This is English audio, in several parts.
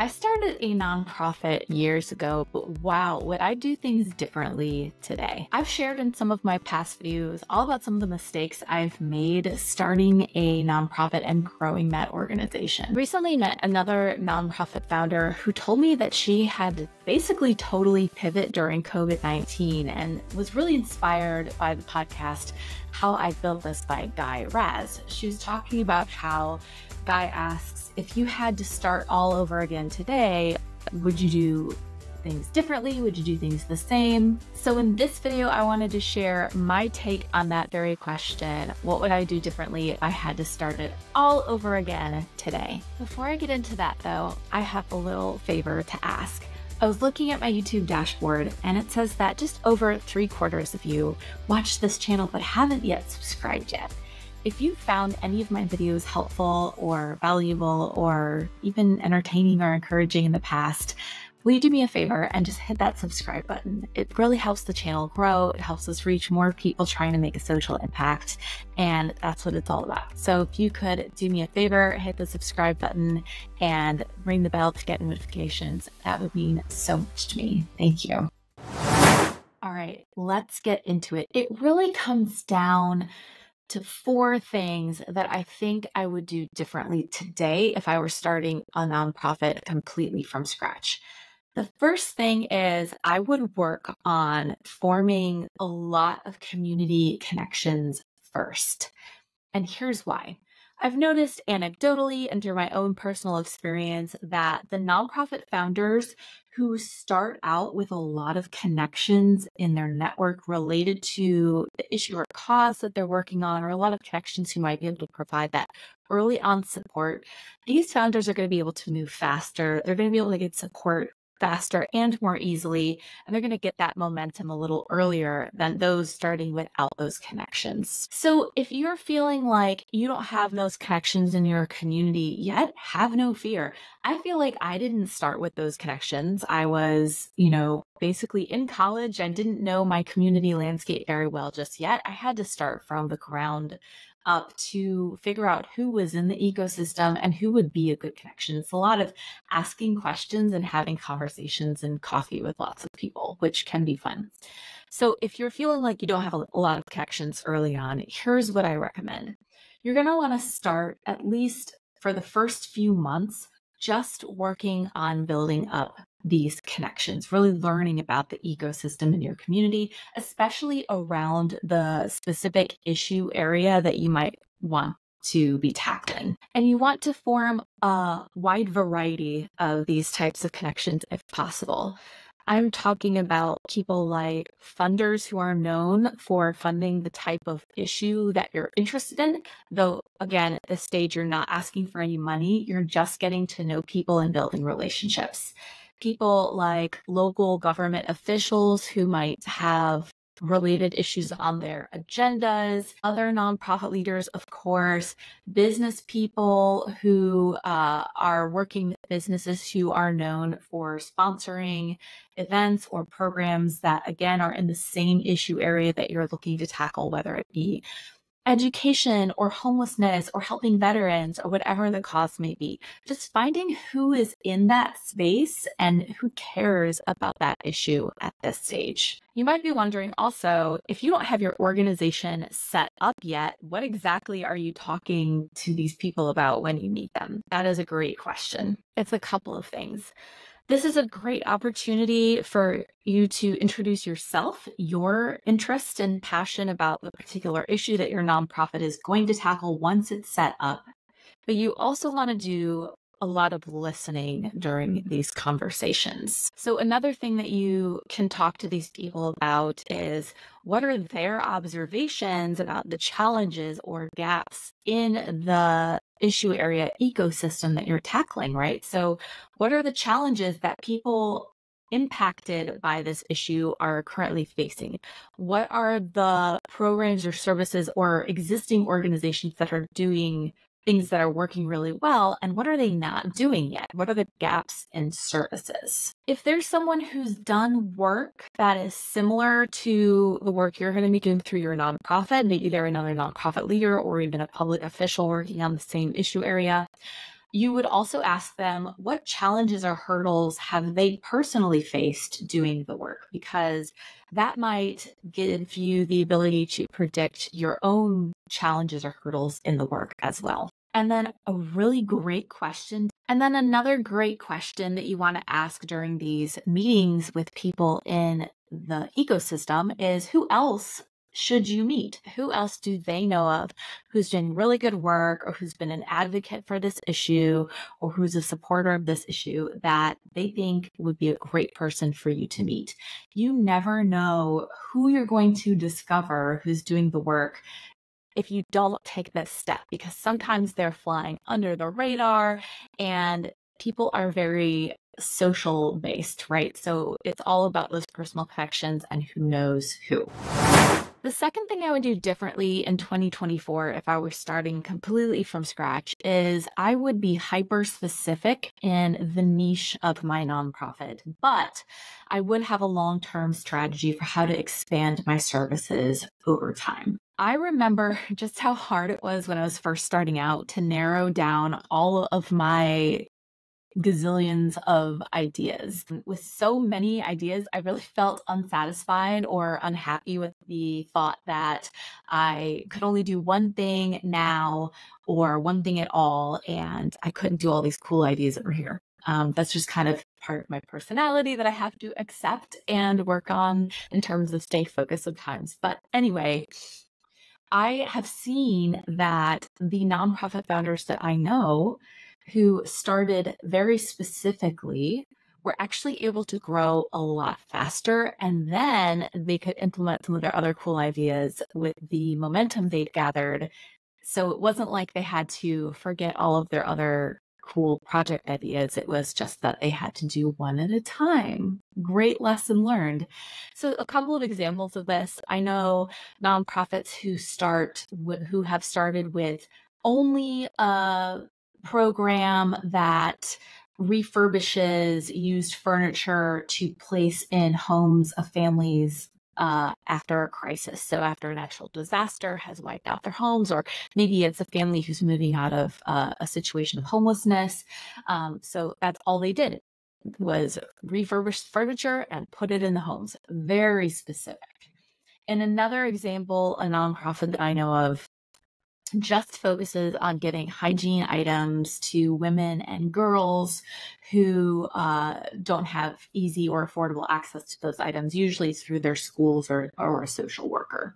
I started a nonprofit years ago, but wow, would I do things differently today? I've shared in some of my past videos all about some of the mistakes I've made starting a nonprofit and growing that organization. Recently met another nonprofit founder who told me that she had basically totally pivot during COVID-19 and was really inspired by the podcast, How I Built This by Guy Raz. She was talking about how Guy asks, if you had to start all over again today, would you do things differently? Would you do things the same? So in this video, I wanted to share my take on that very question. What would I do differently if I had to start it all over again today? Before I get into that though, I have a little favor to ask. I was looking at my YouTube dashboard and it says that just over 3/4 of you watch this channel but haven't yet subscribed yet. If you found any of my videos helpful or valuable or even entertaining or encouraging in the past, will you do me a favor and just hit that subscribe button? It really helps the channel grow. It helps us reach more people trying to make a social impact. And that's what it's all about. So if you could do me a favor, hit the subscribe button and ring the bell to get notifications, that would mean so much to me. Thank you. All right, let's get into it. It really comes down to 4 things that I think I would do differently today if I were starting a nonprofit completely from scratch. The first thing is I would work on forming a lot of community connections first. And here's why. I've noticed anecdotally and through my own personal experience that the nonprofit founders who start out with a lot of connections in their network related to the issue or cause that they're working on, or a lot of connections who might be able to provide that early on support, these founders are going to be able to move faster. They're going to be able to get support faster and more easily, and they're going to get that momentum a little earlier than those starting without those connections. So if you're feeling like you don't have those connections in your community yet, have no fear. I feel like I didn't start with those connections. I was, basically in college. I didn't know my community landscape very well just yet. I had to start from the ground up to figure out who was in the ecosystem and who would be a good connection. It's a lot of asking questions and having conversations and coffee with lots of people, which can be fun. So if you're feeling like you don't have a lot of connections early on, here's what I recommend. You're going to want to start, at least for the first few months, just working on building up these connections, really learning about the ecosystem in your community, especially around the specific issue area that you might want to be tackling. And you want to form a wide variety of these types of connections if possible. I'm talking about people like funders who are known for funding the type of issue that you're interested in. Though, again, at this stage, you're not asking for any money. You're just getting to know people and building relationships. People like local government officials who might have related issues on their agendas, other nonprofit leaders, of course, business people who are working with businesses who are known for sponsoring events or programs that, again, are in the same issue area that you're looking to tackle, whether it be education or homelessness or helping veterans or whatever the cause may be. Just finding who is in that space and who cares about that issue at this stage. You might be wondering also, if you don't have your organization set up yet, what exactly are you talking to these people about when you meet them? That is a great question. It's a couple of things. This is a great opportunity for you to introduce yourself, your interest and passion about the particular issue that your nonprofit is going to tackle once it's set up. But you also want to do a lot of listening during these conversations. So another thing that you can talk to these people about is, what are their observations about the challenges or gaps in the issue area ecosystem that you're tackling, right? So what are the challenges that people impacted by this issue are currently facing? What are the programs or services or existing organizations that are doing things that are working really well, and what are they not doing yet? What are the gaps in services? If there's someone who's done work that is similar to the work you're going to be doing through your nonprofit, maybe they're another nonprofit leader or even a public official working on the same issue area, You would also ask them what challenges or hurdles have they personally faced doing the work, because that might give you the ability to predict your own challenges or hurdles in the work as well. And then a really great question. And then another great question that you want to ask during these meetings with people in the ecosystem is, who else should you meet? Who else do they know of who's doing really good work, or who's been an advocate for this issue, or who's a supporter of this issue that they think would be a great person for you to meet? You never know who you're going to discover who's doing the work if you don't take this step, because sometimes they're flying under the radar and people are very social based, right? So it's all about those personal connections and who knows who. The second thing I would do differently in 2024 if I were starting completely from scratch is I would be hyper specific in the niche of my nonprofit, but I would have a long-term strategy for how to expand my services over time. I remember just how hard it was when I was first starting out to narrow down all of my gazillions of ideas. With so many ideas, I really felt unsatisfied or unhappy with the thought that I could only do one thing now or one thing at all, and I couldn't do all these cool ideas over here. That's just kind of part of my personality that I have to accept and work on in terms of stay focused sometimes. But anyway, I have seen that the nonprofit founders that I know who started very specifically were actually able to grow a lot faster. And then they could implement some of their other cool ideas with the momentum they'd gathered. So it wasn't like they had to forget all of their other cool project ideas. It was just that they had to do one at a time. Great lesson learned. So a couple of examples of this. I know nonprofits who have started with only a program that refurbishes used furniture to place in homes of families after a crisis. So after a natural disaster has wiped out their homes, or maybe it's a family who's moving out of a situation of homelessness. So that's all they did was refurbish furniture and put it in the homes. Very specific. And another example, a nonprofit that I know of just focuses on getting hygiene items to women and girls who don't have easy or affordable access to those items, usually through their schools or a social worker.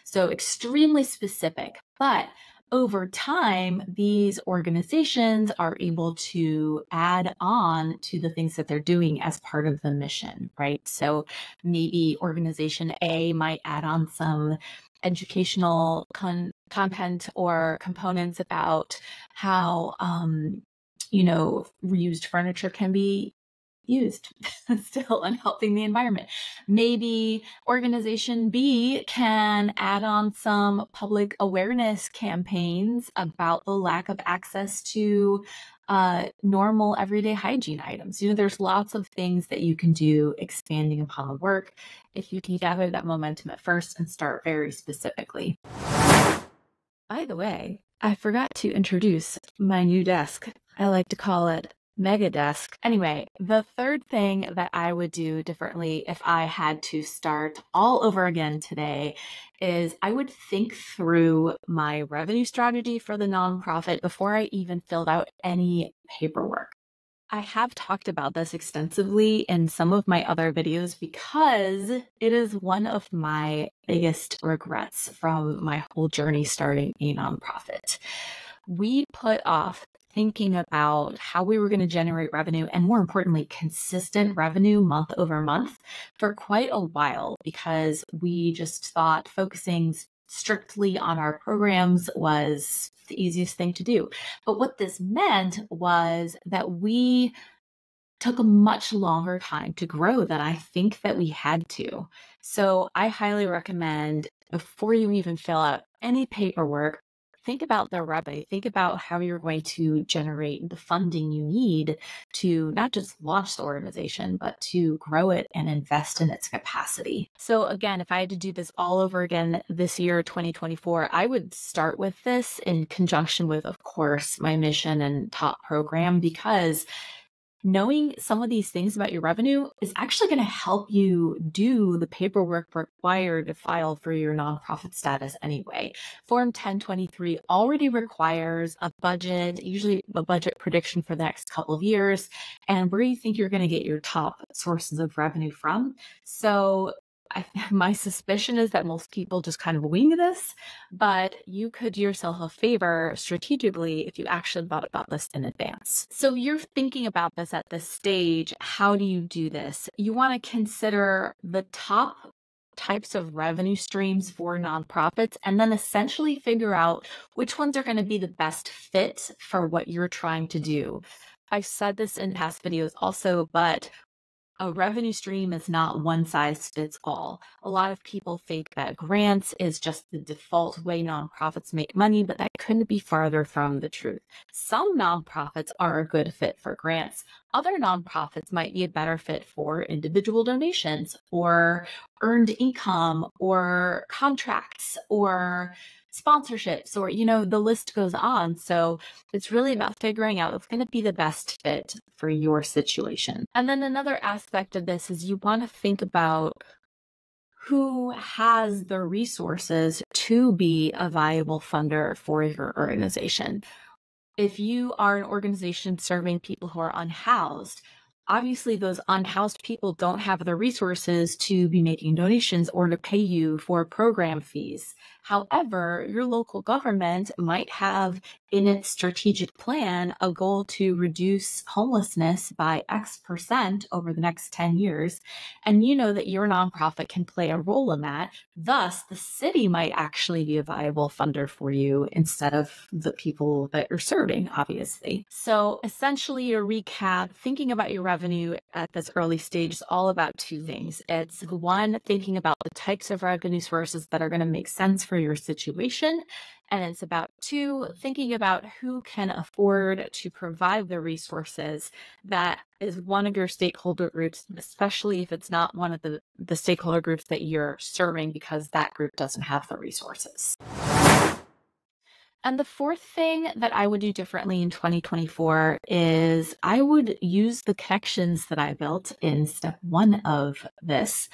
So extremely specific, but over time, these organizations are able to add on to the things that they're doing as part of the mission, right? So maybe organization A might add on some educational content or components about how, reused furniture can be used still and helping the environment. Maybe organization B can add on some public awareness campaigns about the lack of access to normal everyday hygiene items. There's lots of things that you can do expanding upon the work if you can gather that momentum at first and start very specifically. By the way, I forgot to introduce my new desk. I like to call it Mega Desk. Anyway, the third thing that I would do differently if I had to start all over again today is I would think through my revenue strategy for the nonprofit before I even filled out any paperwork. I have talked about this extensively in some of my other videos because it is one of my biggest regrets from my whole journey starting a nonprofit. We put off thinking about how we were going to generate revenue, and more importantly, consistent revenue month over month for quite a while, because we just thought focusing strictly on our programs was the easiest thing to do. But what this meant was that we took a much longer time to grow than I think that we had to. So I highly recommend, before you even fill out any paperwork, think about the revenue. Think about how you're going to generate the funding you need to not just launch the organization, but to grow it and invest in its capacity. So again, if I had to do this all over again this year, 2024, I would start with this in conjunction with, of course, my mission and top program, because knowing some of these things about your revenue is actually going to help you do the paperwork required to file for your nonprofit status anyway. Form 1023 already requires a budget, usually a budget prediction for the next couple of years, and where you think you're going to get your top sources of revenue from. So my suspicion is that most people just kind of wing this, but you could do yourself a favor strategically if you actually thought about this in advance. So you're thinking about this at this stage. How do you do this? You want to consider the top types of revenue streams for nonprofits, and then essentially figure out which ones are going to be the best fit for what you're trying to do. I've said this in past videos also, but a revenue stream is not one size fits all. A lot of people think that grants is just the default way nonprofits make money, but that couldn't be farther from the truth. Some nonprofits are a good fit for grants. Other nonprofits might be a better fit for individual donations or earned income or contracts or sponsorships, or, the list goes on. So it's really about figuring out what's going to be the best fit for your situation. And then another aspect of this is you want to think about who has the resources to be a viable funder for your organization. If you are an organization serving people who are unhoused, obviously those unhoused people don't have the resources to be making donations or to pay you for program fees. However, your local government might have in its strategic plan a goal to reduce homelessness by X% over the next 10 years. And you know that your nonprofit can play a role in that. Thus, the city might actually be a viable funder for you instead of the people that you're serving, obviously. So essentially, to recap, thinking about your revenue at this early stage is all about two things. It's one, thinking about the types of revenue sources that are going to make sense for your situation. And it's about two, thinking about who can afford to provide the resources that is one of your stakeholder groups, especially if it's not one of the stakeholder groups that you're serving, because that group doesn't have the resources. And the fourth thing that I would do differently in 2024 is I would use the connections that I built in step one of this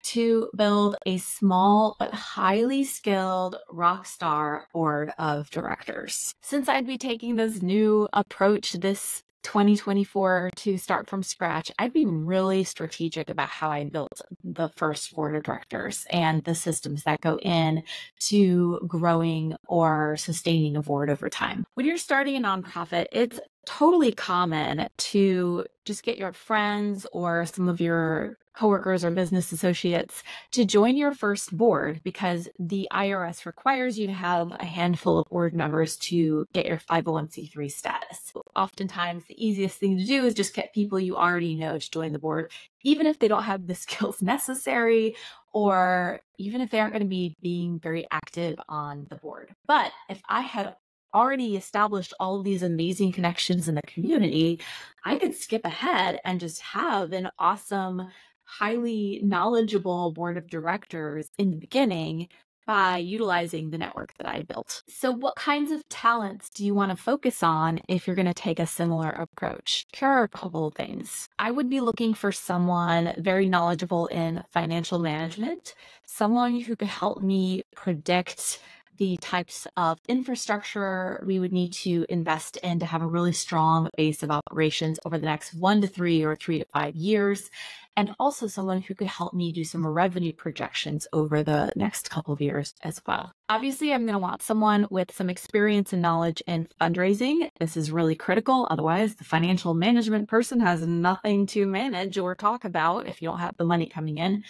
to build a small but highly skilled rock star board of directors. Since I'd be taking this new approach this 2024 to start from scratch, I'd be really strategic about how I built the first board of directors and the systems that go in to growing or sustaining a board over time. When you're starting a nonprofit, it's totally common to just get your friends or some of your coworkers or business associates to join your first board, because the IRS requires you to have a handful of board members to get your 501c3 status. Oftentimes, the easiest thing to do is just get people you already know to join the board, even if they don't have the skills necessary, or even if they aren't going to be being very active on the board. But if I had already established all of these amazing connections in the community, I could skip ahead and just have an awesome, highly knowledgeable board of directors in the beginning by utilizing the network that I built. So what kinds of talents do you want to focus on if you're going to take a similar approach? Here are a couple of things. I would be looking for someone very knowledgeable in financial management, someone who could help me predict the types of infrastructure we would need to invest in to have a really strong base of operations over the next 1 to 3 or 3 to 5 years. And also someone who could help me do some revenue projections over the next couple of years as well. Obviously, I'm going to want someone with some experience and knowledge in fundraising. This is really critical. Otherwise, the financial management person has nothing to manage or talk about if you don't have the money coming in.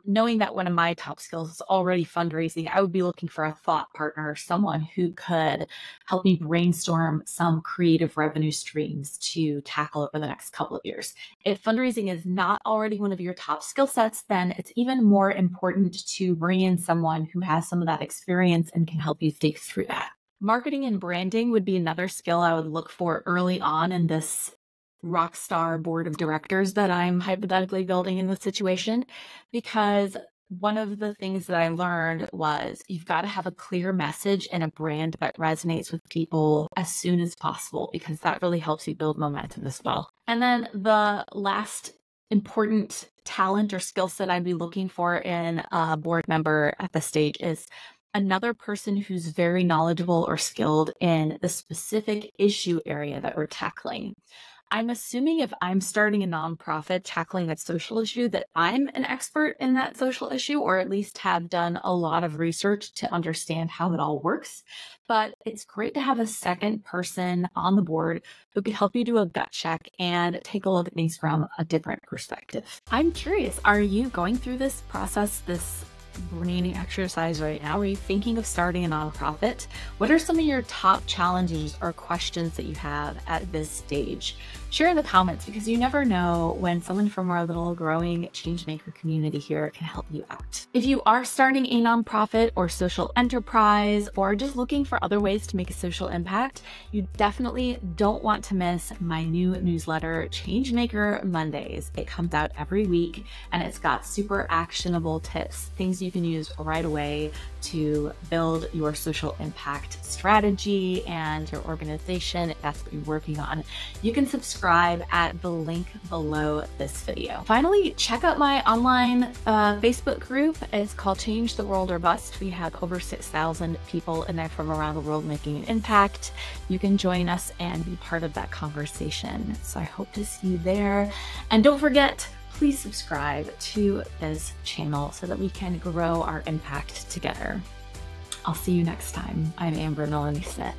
Knowing that one of my top skills is already fundraising, I would be looking for a thought partner, someone who could help me brainstorm some creative revenue streams to tackle over the next couple of years. If fundraising is not not already one of your top skill sets, then it's even more important to bring in someone who has some of that experience and can help you think through that. Marketing and branding would be another skill I would look for early on in this rock star board of directors that I'm hypothetically building in this situation, because one of the things that I learned was you've got to have a clear message and a brand that resonates with people as soon as possible, because that really helps you build momentum as well. And then the last important talent or skill set I'd be looking for in a board member at this stage is another person who's very knowledgeable or skilled in the specific issue area that we're tackling. I'm assuming if I'm starting a nonprofit tackling a social issue, that I'm an expert in that social issue, or at least have done a lot of research to understand how it all works. But it's great to have a second person on the board who can help you do a gut check and take a look at things from a different perspective. I'm curious, are you going through this process, this brain exercise right now? Are you thinking of starting a nonprofit? What are some of your top challenges or questions that you have at this stage? Share in the comments, because you never know when someone from our little growing changemaker community here can help you out. If you are starting a nonprofit or social enterprise, or just looking for other ways to make a social impact, you definitely don't want to miss my new newsletter, Changemaker Mondays. It comes out every week and it's got super actionable tips, things you can use right away to build your social impact strategy and your organization if that's what you're working on. You can subscribe at the link below this video. Finally, check out my online Facebook group. It's called Change the World or Bust. We have over 6,000 people in there from around the world making an impact. You can join us and be part of that conversation. So I hope to see you there. And don't forget, please subscribe to this channel so that we can grow our impact together. I'll see you next time. I'm Amber Melanie Smith.